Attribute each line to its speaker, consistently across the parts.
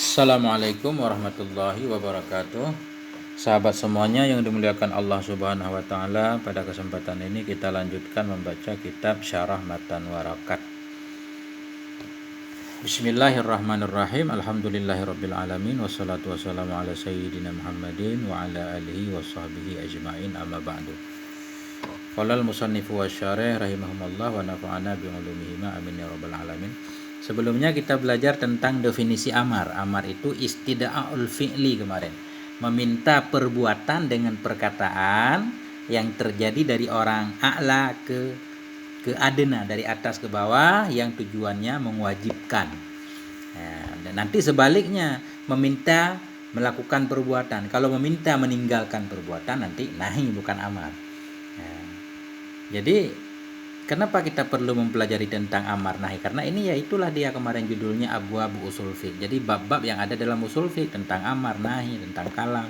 Speaker 1: Assalamualaikum warahmatullahi wabarakatuh. Sahabat semuanya yang dimuliakan Allah Subhanahu wa taala, pada kesempatan ini kita lanjutkan membaca kitab Syarah Matan Warakat. Bismillahirrahmanirrahim. Alhamdulillahirabbil alamin wassalatu wassalamu ala sayyidina Muhammadin wa ala alihi washabbihi ajmain, amma ba'du. Qala al-musannifu wasyarih rahimahumullah wa nafa'ana bi ulumihima amin ya rabbal alamin. Sebelumnya kita belajar tentang definisi amar. Amar itu istida'ul fi'li kemarin. Meminta perbuatan dengan perkataan yang terjadi dari orang a'la ke adna, dari atas ke bawah, yang tujuannya mewajibkan. Dan nanti sebaliknya, meminta melakukan perbuatan. Kalau meminta meninggalkan perbuatan, nanti nahi, bukan amar. Jadi kenapa kita perlu mempelajari tentang amar nahi? Karena ini ya itulah dia kemarin judulnya Abwabu Usul Fiqh. Jadi bab-bab yang ada dalam usul fiqh tentang amar nahi, tentang kalam,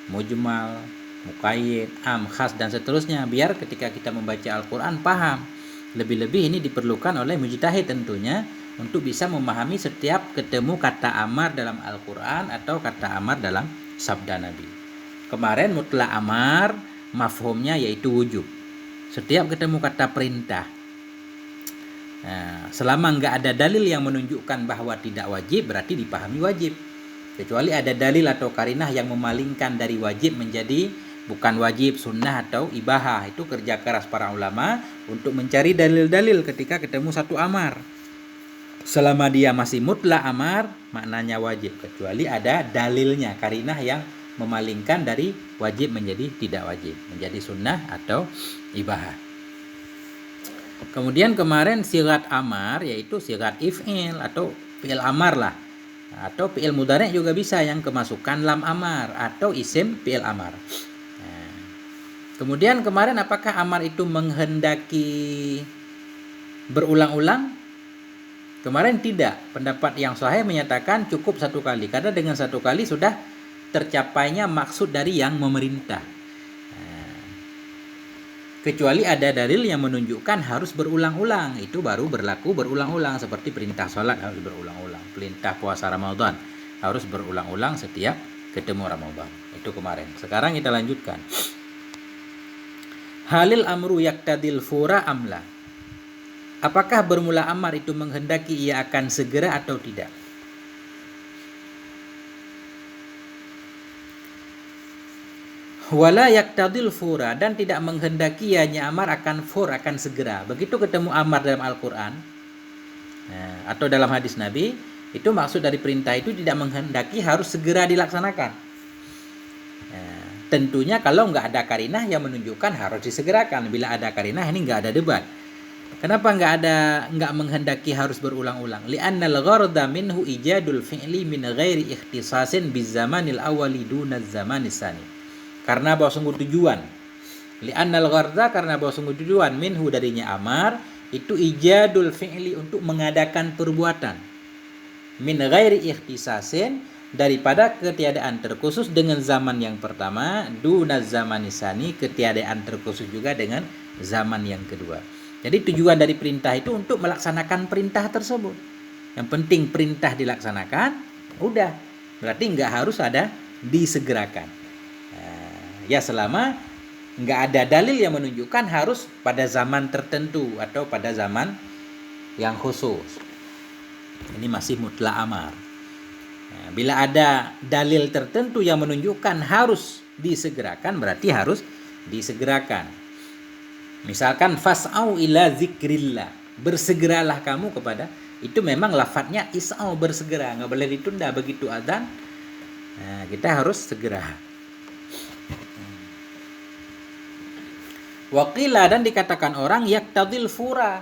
Speaker 1: mujmal, muqayyid, am, khas dan seterusnya, biar ketika kita membaca Al-Qur'an paham. Lebih-lebih ini diperlukan oleh mujtahid tentunya untuk bisa memahami setiap ketemu kata amar dalam Al-Qur'an atau kata amar dalam sabda Nabi. Kemarin mutlak amar mafhumnya yaitu wujub. Setiap ketemu kata perintah, selama nggak ada dalil yang menunjukkan bahwa tidak wajib, berarti dipahami wajib. Kecuali ada dalil atau karinah yang memalingkan dari wajib menjadi bukan wajib, sunnah atau ibahah. Itu kerja keras para ulama untuk mencari dalil-dalil ketika ketemu satu amar. Selama dia masih mutlak amar, maknanya wajib. Kecuali ada dalilnya, karinah yang memalingkan dari wajib menjadi tidak wajib, menjadi sunnah atau ibahah. Kemudian kemarin sigat amar yaitu sigat if'il atau fi'il amar lah, atau fi'il mudhari' juga bisa yang kemasukan lam amar atau isim fi'il amar. Kemudian kemarin apakah amar itu menghendaki berulang-ulang? Kemarin tidak. Pendapat yang sahih menyatakan cukup satu kali, karena dengan satu kali sudah tercapainya maksud dari yang memerintah. Kecuali ada dalil yang menunjukkan harus berulang-ulang, itu baru berlaku berulang-ulang, seperti perintah sholat harus berulang-ulang, perintah puasa Ramadan harus berulang-ulang setiap ketemu Ramadan. Itu kemarin. Sekarang kita lanjutkan. Halil amru yaktadil fura amla. Apakah bermula amar itu menghendaki ia akan segera atau tidak? Wala yaktadil fura, dan tidak menghendaki ianya amar akan fur, akan segera. Begitu ketemu amar dalam Al-Quran atau dalam hadis Nabi, itu maksud dari perintah itu tidak menghendaki harus segera dilaksanakan. Tentunya kalau nggak ada karinah yang menunjukkan harus disegerakan. Bila ada karinah ini nggak ada debat. Kenapa nggak menghendaki harus berulang-ulang? Li'annal gharda minhu ijadul fi'li min ghairi ikhtisasin bizamanil awwali dunaz zamanis tsani. Karena bahwa sungguh tujuan, li'annal gharda, karena bahwa sungguh tujuan, minhu darinya amar, itu ijadul fi'li, untuk mengadakan perbuatan, min ghairi ikhtisasin, daripada ketiadaan terkhusus dengan zaman yang pertama, dunaz zamanisani, ketiadaan terkhusus juga dengan zaman yang kedua. Jadi tujuan dari perintah itu untuk melaksanakan perintah tersebut. Yang penting perintah dilaksanakan, udah, berarti nggak harus ada disegerakan. Ya selama nggak ada dalil yang menunjukkan harus pada zaman tertentu atau pada zaman yang khusus. Ini masih mutlak amar. Bila ada dalil tertentu yang menunjukkan harus disegerakan, berarti harus disegerakan. Misalkan fas'au ila zikrillah, bersegeralah kamu kepada, itu memang lafadznya is'au, bersegera, nggak boleh ditunda. Begitu adzan, kita harus segera. Waqila, dan dikatakan orang yaktadil fura,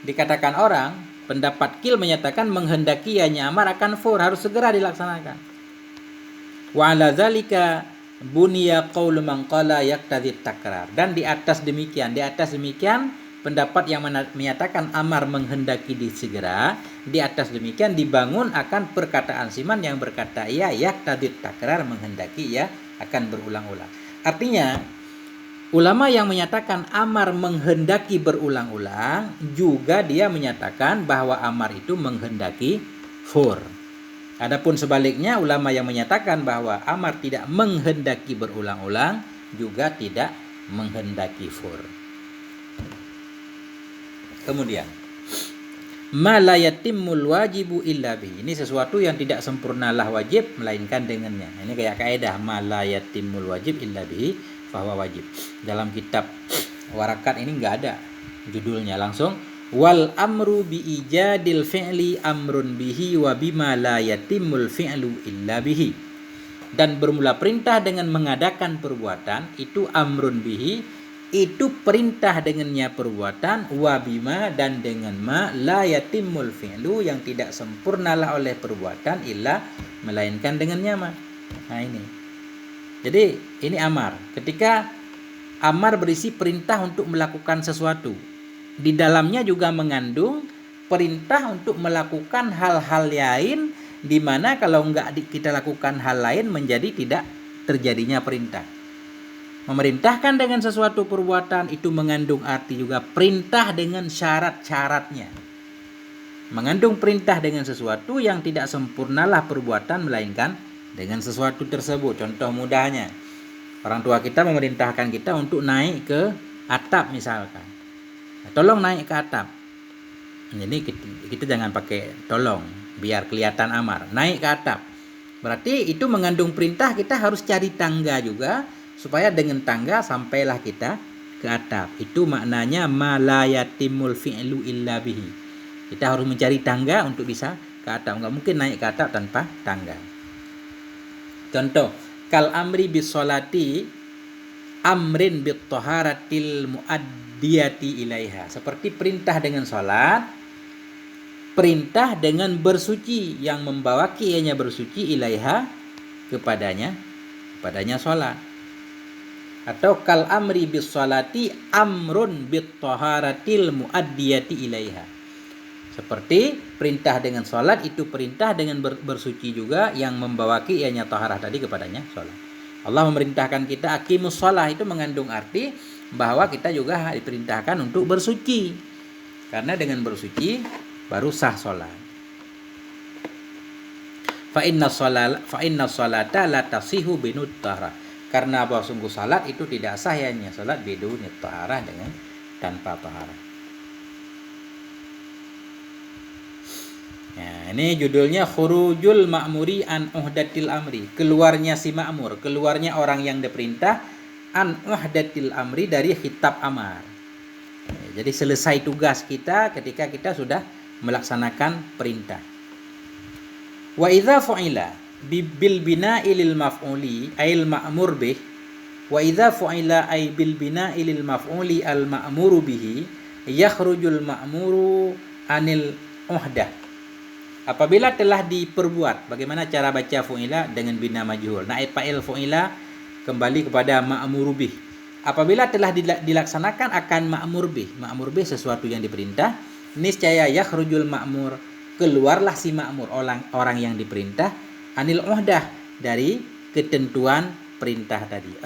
Speaker 1: dikatakan orang, pendapat kil menyatakan menghendaki ianya amar akan fur, harus segera dilaksanakan. Wa ala zalika buniya qaulu man qala yaktadit takrar, dan di atas demikian pendapat yang menyatakan amar menghendaki disegera, di atas demikian dibangun akan perkataan siman yang berkata ia yaktadit takrar, menghendaki ia akan berulang-ulang. Artinya ulama yang menyatakan amar menghendaki berulang-ulang juga dia menyatakan bahwa amar itu menghendaki fur. Adapun sebaliknya, ulama yang menyatakan bahwa amar tidak menghendaki berulang-ulang juga tidak menghendaki fur. Kemudian, ma la yatimmul wajibu illa bihi. Ini sesuatu yang tidak sempurnalah wajib melainkan dengannya. Ini kayak kaidah ma la yatimmul wajib illa bihi fahuwa wajib. Dalam kitab warakat ini enggak ada judulnya, langsung wal amru bi ijadil fi'li amrun bihi wa bima la yatimmul fi'lu illa bihi. Dan bermula perintah dengan mengadakan perbuatan itu amrun bihi, itu perintah dengannya perbuatan, wa bima dan dengan ma la yatimmul fi'lu yang tidak sempurnalah oleh perbuatan illa melainkan dengannya ma. Nah ini. Jadi ini amar. Ketika amar berisi perintah untuk melakukan sesuatu, di dalamnya juga mengandung perintah untuk melakukan hal-hal lain, di mana kalau enggak kita lakukan hal lain menjadi tidak terjadinya perintah. Memerintahkan dengan sesuatu perbuatan itu mengandung arti juga perintah dengan syarat-syaratnya. Mengandung perintah dengan sesuatu yang tidak sempurnalah perbuatan melainkan dengan sesuatu tersebut. Contoh mudahnya, orang tua kita memerintahkan kita untuk naik ke atap misalkan. Tolong naik ke atap. Jadi kita jangan pakai tolong biar kelihatan amar. Naik ke atap. Berarti itu mengandung perintah kita harus cari tangga juga, supaya dengan tangga sampailah kita ke atap. Itu maknanya ma la yatimul fi'lu illa bihi. Kita harus mencari tangga untuk bisa ke atap. Enggak mungkin naik ke atap tanpa tangga. Contoh, kal amri bis sholati amrin bit taharatil muaddiyati ilaiha. Seperti perintah dengan salat, perintah dengan bersuci yang membawa ianya bersuci ilaiha kepadanya salat. Atau kal amri bis sholati amrun bit taharatil muaddiyati ilaiha. Seperti perintah dengan salat itu perintah dengan bersuci juga yang membawa ianya taharah tadi kepadanya salat. Allah memerintahkan kita aqimus shalah, itu mengandung arti bahwa kita juga diperintahkan untuk bersuci. Karena dengan bersuci baru sah salat. Fa inna sholata la tasihu binut taharah. Karena bahwa sungguh salat itu tidak sah hanya salat bidun taharah dengan tanpa taharah. Ya, ini judulnya khurujul ma'muri an uhdatil amri. Keluarnya si ma'mur, keluarnya orang yang diperintah an uhdatil amri dari khitab amar. Ya, jadi selesai tugas kita ketika kita sudah melaksanakan perintah. Wa idza fu'ila bil bina'i lil maf'uli ail ma'mur bih, wa idza fu'ila ay bil bina'i lil maf'uli al ma'muru bihi yakhrujul ma'muru anil uhdah. Apabila telah diperbuat, bagaimana cara baca fu'ila dengan bina majhul? Naib fa'il fu'ila kembali kepada ma'muru bih. Apabila telah dilaksanakan akan ma'mur bih. Ma'mur bih sesuatu yang diperintah, niscaya yakhrujul ma'mur, keluarlah si ma'mur, orang yang diperintah, anil uhdah, dari ketentuan perintah tadi.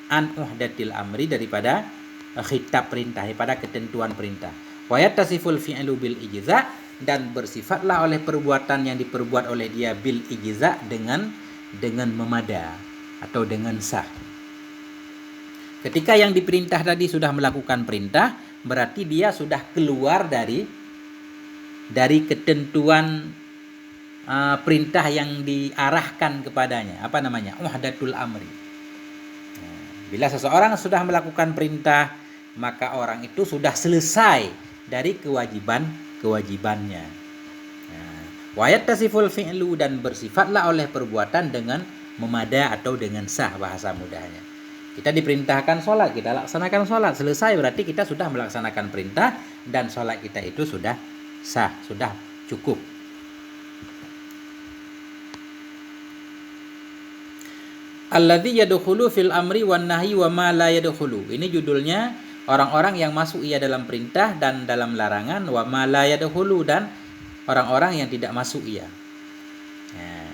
Speaker 1: An uhdatil amri, daripada khitab perintah, daripada ketentuan perintah. Wa yattasiful fi'lu bil ijza, dan bersifatlah oleh perbuatan yang diperbuat oleh dia bil ijza dengan memada atau dengan sah. Ketika yang diperintah tadi sudah melakukan perintah, berarti dia sudah keluar dari ketentuan perintah yang diarahkan kepadanya. Apa namanya? Uhdatul amri. Bila seseorang sudah melakukan perintah, maka orang itu sudah selesai dari kewajibannya. Wa yattasiful fi'lu, dan bersifatlah oleh perbuatan dengan memada atau dengan sah, bahasa mudahnya. Kita diperintahkan sholat, kita laksanakan sholat, selesai, berarti kita sudah melaksanakan perintah dan sholat kita itu sudah sah, sudah cukup. Alladzi yadkhulu fil amri wan nahyi wa ma la yadkhulu. Ini judulnya orang-orang yang masuk ia dalam perintah dan dalam larangan, wa ma la yadkhulu, dan orang-orang yang tidak masuk ia. Nah,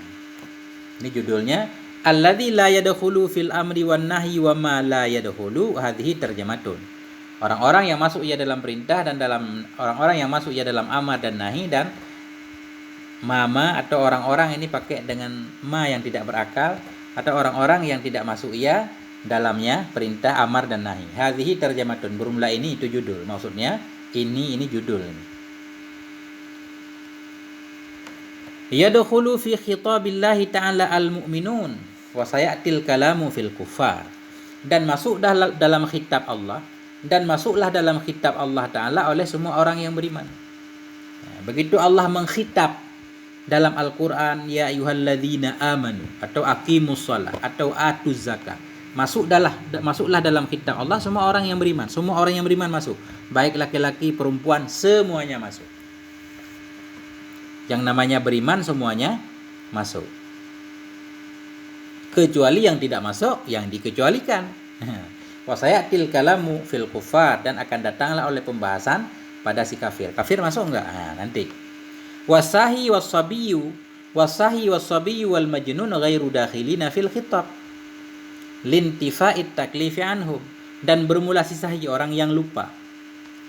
Speaker 1: ini judulnya alladzi la yadkhulu fil amri wan nahyi wa ma la yadkhulu, hadhihi tarjamatun. Orang-orang yang masuk ia dalam perintah dan dalam orang-orang yang masuk ia dalam amar dan nahi dan mama atau orang-orang ini pakai dengan ma yang tidak berakal, atau orang-orang yang tidak masuk ia dalamnya perintah amar dan nahi. Hadhihi tarjamatun, bermula ini itu judul. Maksudnya ini judul. Yadkhulu fi khitabillahi ta'ala al-mu'minun wa sayatil kalamu fil kufar. Dan masuk dalam khitab Allah, dan masuklah dalam khitab Allah Ta'ala oleh semua orang yang beriman. Begitu Allah mengkhitab dalam Al-Quran, ya ayyuhalladzina amanu, atau aqimus shalah, atau atuz zakah, masuklah dalam khitab Allah semua orang yang beriman. Semua orang yang beriman masuk, baik laki-laki, perempuan, semuanya masuk. Yang namanya beriman semuanya masuk, kecuali yang tidak masuk, yang dikecualikan. Wasayatil kalamu fil kufar, dan akan datanglah oleh pembahasan pada si kafir. Kafir masuk enggak? Nanti. Wasahi wasabiyu wal majnun ghairu dakhilina fil khitab lintifa'it taklifi anhum. Dan bermula si sahih, orang yang lupa.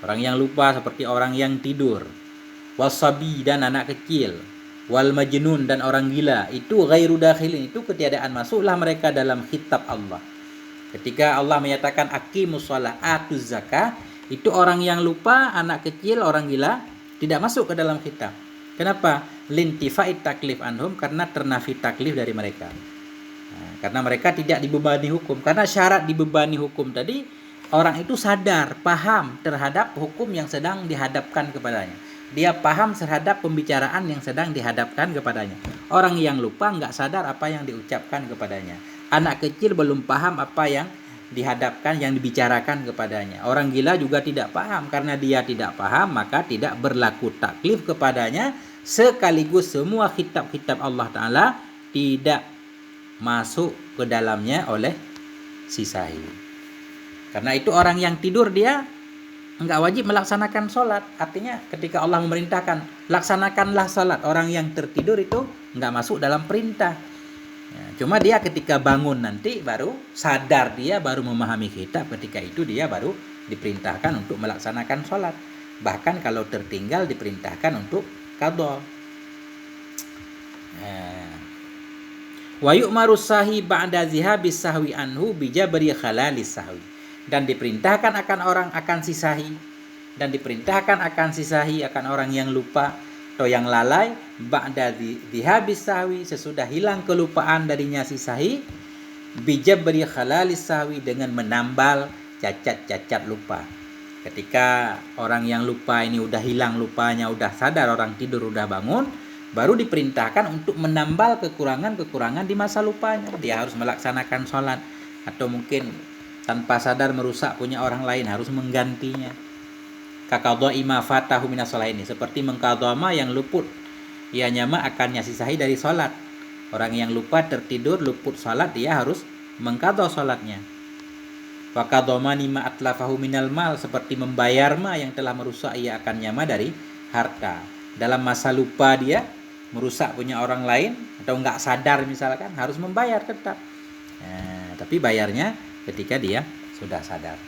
Speaker 1: Orang yang lupa seperti orang yang tidur. Wasabi, dan anak kecil. Wal majnun, dan orang gila. Itu ghairu dakhilin, itu ketiadaan masuklah mereka dalam khitab Allah. Ketika Allah menyatakan aqimus shalah atuz zakah, itu orang yang lupa, anak kecil, orang gila tidak masuk ke dalam khitab. Kenapa? Lintifa'it taklif anhum, karena ternafi taklif dari mereka. Karena mereka tidak dibebani hukum. Karena syarat dibebani hukum tadi, orang itu sadar, paham terhadap hukum yang sedang dihadapkan kepadanya. Dia paham terhadap pembicaraan yang sedang dihadapkan kepadanya. Orang yang lupa nggak sadar apa yang diucapkan kepadanya. Anak kecil belum paham apa yang dihadapkan, yang dibicarakan kepadanya. Orang gila juga tidak paham. Karena dia tidak paham, maka tidak berlaku taklif kepadanya. Sekaligus semua kitab-kitab Allah Ta'ala tidak masuk ke dalamnya oleh si sahih. Karena itu orang yang tidur dia enggak wajib melaksanakan sholat. Artinya ketika Allah memerintahkan laksanakanlah sholat, orang yang tertidur itu enggak masuk dalam perintah. Cuma dia ketika bangun nanti baru sadar, dia baru memahami kitab, ketika itu dia baru diperintahkan untuk melaksanakan sholat. Bahkan kalau tertinggal diperintahkan untuk qadha. Wa yu'maru sahi ba'da zihabis sahwi anhu bijabri khalalis sahwi. Dan diperintahkan akan si sahi, dan diperintahkan akan si sahi, akan orang yang lupa atau yang lalai, ba'da zihabis sahwi, sesudah hilang kelupaan darinya si sahi, bijabri khalalis sahwi, dengan menambal cacat-cacat lupa. Ketika orang yang lupa ini udah hilang lupanya, udah sadar, orang tidur udah bangun, baru diperintahkan untuk menambal kekurangan-kekurangan di masa lupanya. Dia harus melaksanakan sholat, atau mungkin tanpa sadar merusak punya orang lain, harus menggantinya. Kakadha'i ma fatahu minas shalah, ini seperti mengqadha yang luput ianya ma akannya sisahi dari sholat. Orang yang lupa tertidur luput sholat, dia harus mengqadha sholatnya. Wa qadhamani ma atlafahu minal mal, seperti membayar ma yang telah merusak ia akannya ma dari harta. Dalam masa lupa dia merusak punya orang lain, atau enggak sadar misalkan, harus membayar tetap. Tapi bayarnya ketika dia sudah sadar.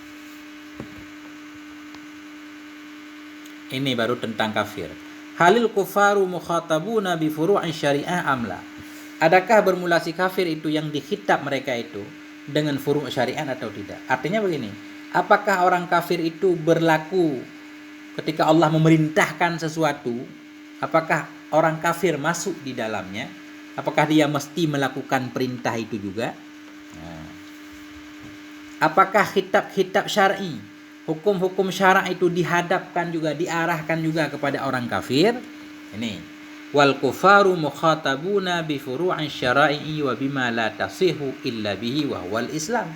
Speaker 1: Ini baru tentang kafir. Halil kufaru mukhatabuna bi furu'i syariah amla. Adakah bermula si kafir itu yang dikhitab mereka itu dengan furu' syariat atau tidak? Artinya begini, apakah orang kafir itu berlaku ketika Allah memerintahkan sesuatu, apakah orang kafir masuk di dalamnya? Apakah dia mesti melakukan perintah itu juga? Apakah kitab-kitab syar'i, hukum-hukum syarak itu dihadapkan juga, diarahkan juga kepada orang kafir? Ini wal kufaru mukhatabuna bi furu'in syara'i wa bima la tasihu illa bihi wa huwal Islam.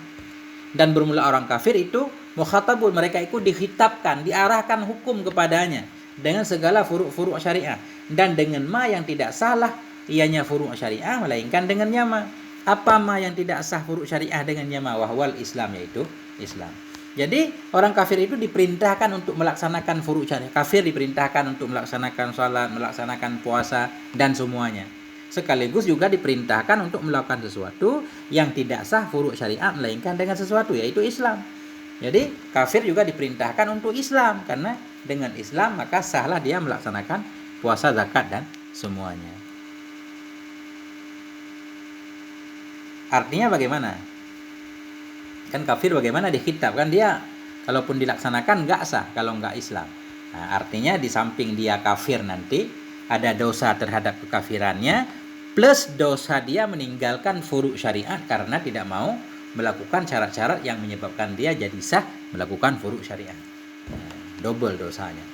Speaker 1: Dan bermula orang kafir itu mukhatabun, mereka itu dikhitabkan, diarahkan hukum kepadanya dengan segala furu'-furu' syariah, dan dengan ma yang tidak salah ianya furu' syariah, melainkan dengannya ma. Apa ma yang tidak sah furu' syariah dengannya ma? Wahwal Islam, yaitu Islam. Jadi orang kafir itu diperintahkan untuk melaksanakan furu' syariah. Kafir diperintahkan untuk melaksanakan salat, melaksanakan puasa, dan semuanya. Sekaligus juga diperintahkan untuk melakukan sesuatu yang tidak sah furu' syariah, melainkan dengan sesuatu, yaitu Islam. Jadi kafir juga diperintahkan untuk Islam, karena dengan Islam maka sahlah dia melaksanakan puasa, zakat, semuanya. Artinya bagaimana? Kan kafir bagaimana dikhitab? Kan dia kalaupun dilaksanakan nggak sah kalau nggak Islam. Nah, artinya di samping dia kafir nanti ada dosa terhadap kekafirannya plus dosa dia meninggalkan furu' syariat karena tidak mau melakukan syarat-syarat yang menyebabkan dia jadi sah melakukan furu' syariat. Nah, double dosanya.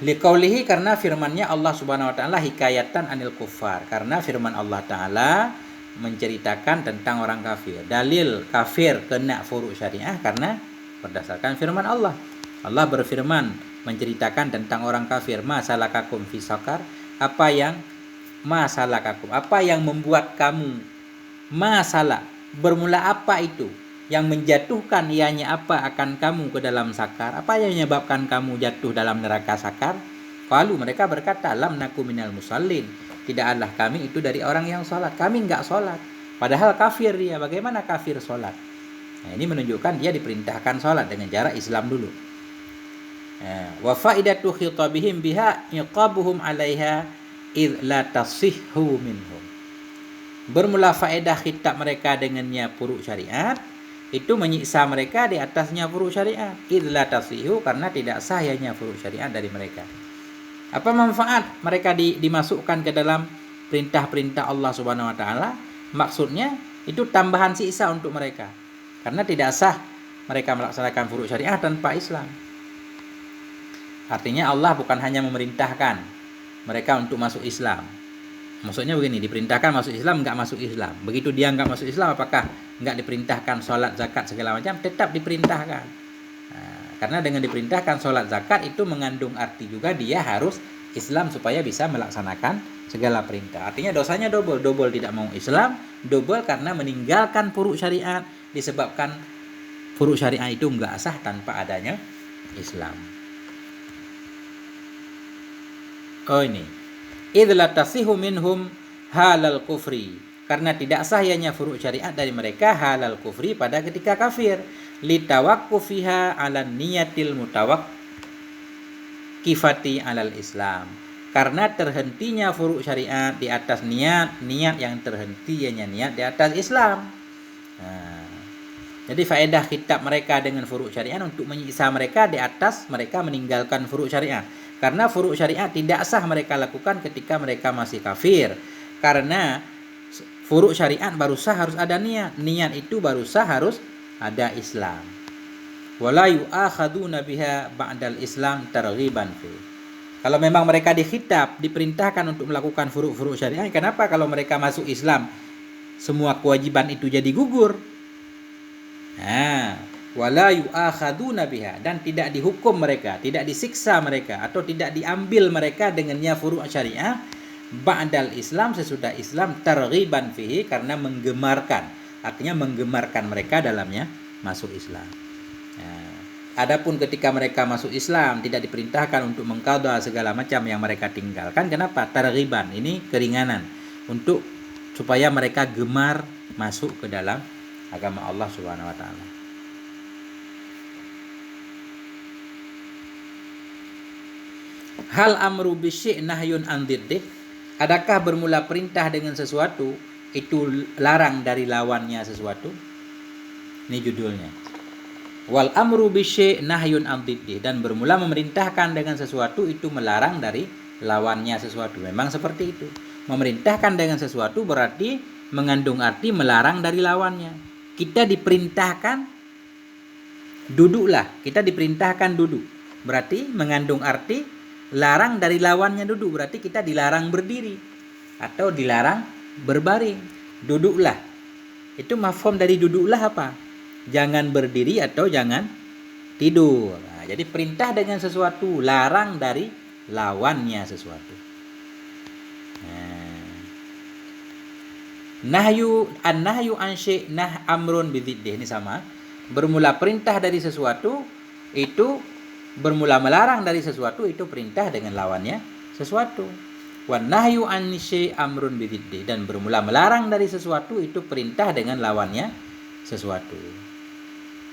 Speaker 1: Liqaulihi, karena firman-Nya Allah Subhanahu wa taala hikayatan anil kuffar, karena firman Allah taala menceritakan tentang orang kafir. Dalil kafir kena furu' syariah karena berdasarkan firman Allah. Allah berfirman menceritakan tentang orang kafir, masalakakum fi sakar, apa yang membuat kamu masalah, bermula apa itu yang menjatuhkan ianya apa akan kamu ke dalam sakar, apa yang menyebabkan kamu jatuh dalam neraka sakar? Qalu, mereka berkata, lam naku minal musallin, tidaklah kami itu dari orang yang sholat, kami enggak sholat. Padahal kafir dia, bagaimana kafir sholat? Nah, ini menunjukkan dia diperintahkan sholat dengan jarak Islam dulu. Wa faidatu khitabihim biha iqabuhum 'alaiha id la tasihhu minhum. Bermula faedah khitab mereka dengannya furu' syariat, itu menyiksa mereka di atasnya furu' syariat. Id la tasihhu, karena tidak sahnya furu' syariat dari mereka. Apa manfaat mereka dimasukkan ke dalam perintah-perintah Allah Subhanahu wa taala? Maksudnya itu tambahan siksa untuk mereka. Karena tidak sah mereka melaksanakan furu' syariah tanpa Islam. Artinya Allah bukan hanya memerintahkan mereka untuk masuk Islam. Maksudnya begini, diperintahkan masuk Islam, enggak masuk Islam. Begitu dia enggak masuk Islam, apakah enggak diperintahkan sholat, zakat, segala macam? Tetap diperintahkan. Karena dengan diperintahkan sholat zakat itu mengandung arti juga dia harus Islam supaya bisa melaksanakan segala perintah. Artinya dosanya double tidak mau Islam, double karena meninggalkan furu' syariat, disebabkan furu' syariat itu enggak sah tanpa adanya Islam. Oh ini, idz la tasihu minhum halal kufri, karena tidak sah ianya furu' syariat dari mereka halal kufri pada ketika kafir, litawaqqufiha 'ala niyatil mutawaqqifati 'alal Islam, karena terhentinya furu' syariat di atas niat yang terhenti ianya niat di atas Islam. Jadi faedah kitab mereka dengan furu' syariat untuk menyiksa mereka di atas mereka meninggalkan furu' syariat. Karena furu' syariat tidak sah mereka lakukan ketika mereka masih kafir. Karena furu' syariat baru sah harus ada niat. Niat itu baru sah harus ada Islam. Wala yu'akhaduna biha ba'dal Islam targhiban fi. Kalau memang mereka dikhitab, diperintahkan untuk melakukan furu' syariat, kenapa kalau mereka masuk Islam semua kewajiban itu jadi gugur? Wala yu'akhaduna biha, dan tidak dihukum mereka, tidak disiksa mereka atau tidak diambil mereka dengannya furu' syariah ba'dal Islam, sesudah Islam, targhiban fihi, karena menggemarkan, artinya menggemarkan mereka dalamnya masuk Islam. Adapun ketika mereka masuk Islam tidak diperintahkan untuk mengqadha segala macam yang mereka tinggalkan. Kenapa? Targhiban, ini keringanan untuk supaya mereka gemar masuk ke dalam agama Allah Subhanahu wa taala. Hal amru bisyai' nahyun an diddih, adakah bermula perintah dengan sesuatu itu larang dari lawannya sesuatu? Ini judulnya. Wal amru bisyai' nahyun an diddih, dan bermula memerintahkan dengan sesuatu itu melarang dari lawannya sesuatu. Memang seperti itu. Memerintahkan dengan sesuatu berarti mengandung arti melarang dari lawannya. Kita diperintahkan duduklah, kita diperintahkan duduk, berarti mengandung arti larang dari lawannya duduk, berarti kita dilarang berdiri atau dilarang berbaring. Duduklah, itu mafhum dari duduklah apa? Jangan berdiri atau jangan tidur. Jadi perintah dengan sesuatu, larang dari lawannya sesuatu. Nahyu an syai' nah amrun bidziddih, ini sama. Bermula perintah dari sesuatu itu bermula melarang dari sesuatu, itu perintah dengan lawannya sesuatu. Wan nahyu an syai' amrun bidziddih, dan bermula melarang dari sesuatu itu perintah dengan lawannya sesuatu.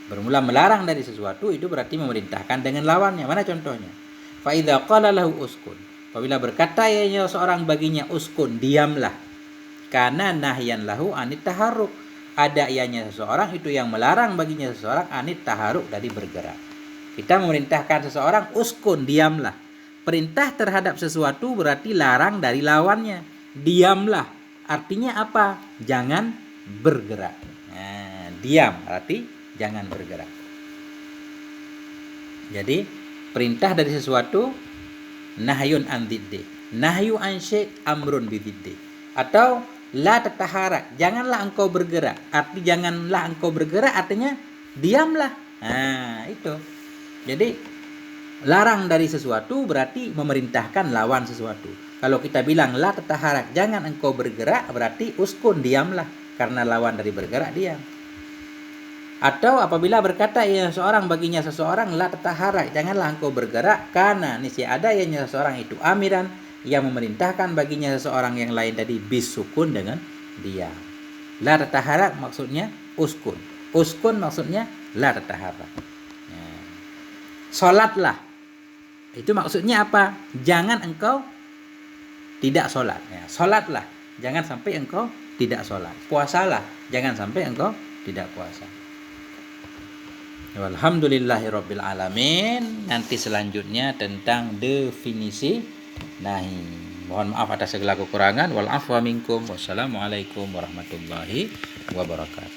Speaker 1: Bermula melarang dari sesuatu itu berarti memerintahkan dengan lawannya. Mana contohnya? Fa idza qala lahu uskun, Apabila berkata ianya seorang baginya uskun, diamlah. Karena nahyan lahu anit taharuk. Ada ianya seseorang itu yang melarang baginya seseorang anit taharuk, dari bergerak. Kita memerintahkan seseorang uskun, diamlah. Perintah terhadap sesuatu berarti larang dari lawannya. Diamlah. Artinya apa? Jangan bergerak. Nah, diam arti jangan bergerak. Jadi perintah dari sesuatu nahyun an diddi. Nahyu an syai' amrun bididdi. Atau la tataharak, janganlah engkau bergerak. Arti janganlah engkau bergerak artinya diamlah. Nah, itu. Jadi larang dari sesuatu berarti memerintahkan lawan sesuatu. Kalau kita bilang la tataharak, jangan engkau bergerak, berarti uskun, diamlah. Karena lawan dari bergerak diam. Atau apabila berkata ia seorang baginya seseorang la tataharak, janganlah engkau bergerak, karena niscaya ada ianya seseorang itu amiran yang memerintahkan baginya seseorang yang lain tadi bisukun, dengan diam. La tataharak maksudnya uskun. Uskun maksudnya la tataharak. Salatlah. Itu maksudnya apa? Jangan engkau tidak sholat. Ya, sholatlah. Jangan sampai engkau tidak sholat. Puasalah. Jangan sampai engkau tidak puasa. Walhamdulillahirabbil alamin. Nanti selanjutnya tentang definisi nahi. Mohon maaf atas segala kekurangan. Wal afwa minkum. Wassalamualaikum warahmatullahi wabarakatuh.